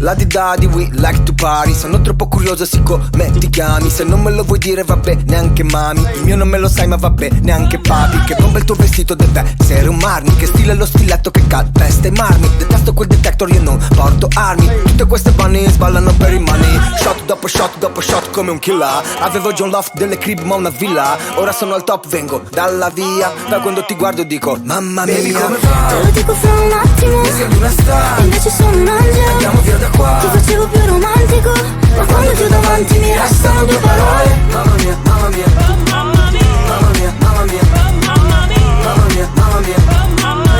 La di daddy, we like to party. Sono troppo curioso, siccome ti chiami. Se non me lo vuoi dire vabbè, neanche mami. Il mio non me lo sai ma vabbè, neanche papi. Che bomba il tuo vestito, deve essere un marmi. Che stile lo stiletto che calpesta i marmi. Detesto quel detector, io non porto armi. Tutte queste bunny sballano per i money. Shot dopo shot come un killer. Avevo John Loft delle crib ma una villa. Ora sono al top, vengo dalla via. Da quando ti guardo dico mamma mia. Baby, come va? Te lo dico fra un attimo. Mi sembri una star. Invece sono un angelo. Andiamo via da qua. Ti facevo più romantico, ma quando ti ho davanti mi restano due parole. Mamma mia, mamma mia, mamma mia, mamma mia, mamma mia, mamma mia, mamma mia.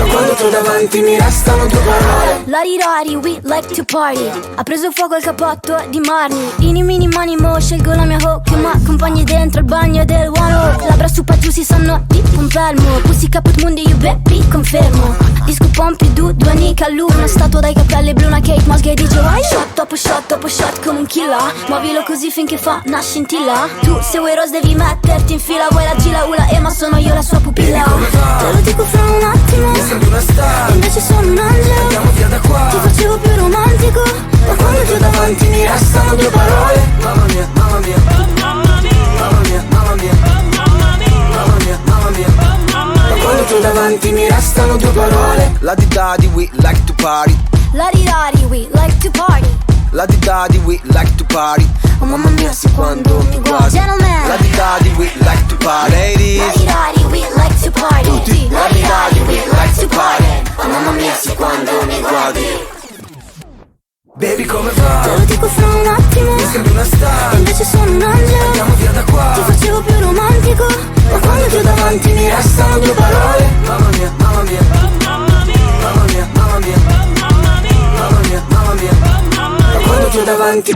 Ma quando ti ho davanti mi restano due parole. Larirari, we like to party. Ha preso fuoco il cappotto di Marni. Ini mini mani mo, scelgo la mia hook. Ma accompagni dentro il bagno del One Oak. Labbra su giù si sanno di un pelmo. Pussy caput mundi, io baby, confermo. Disco Pompidou, due amiche all'una. Statua dai capelli blu, una Kate Moss che dice vai. Shot dopo shot come un killer. Muovilo così finché fa una scintilla. Tu se vuoi rose devi metterti in fila. Vuoi la gila ula ma sono io la sua pupilla. Te lo dico fra un attimo. Mi sembri una star. Invece sono un angelo. Andiamo via da qua. Ti facevo più romantico, ma quando ti ho davanti mi restano due parole. Mamma mia, mamma mia, mamma mia, mamma mia, mamma mia, mamma mia, mamma mia. Ma quando ti ho davanti mi restano due parole. La di daddy, we like to party. Larirari, we like to party. La di daddy, we like to party. Oh mamma mia, se quando mi guardi. Gentlemen. La di daddy, we like to party. Ladies. Larirari, we like to party. Tutti. Larirari, we like to party. Oh mamma mia, se quando mi guardi. Baby, come va? Te lo dico fra un attimo. Mi sembri una star. Invece sono un angelo. Andiamo via da qua. Ti facevo più romantico, ma quando ti ho davanti mi restano due parole. Mamma mia, mamma mia, mamma mia, mamma mia, mamma mia, mamma mia, mamma mia. Ma quando ti ho davanti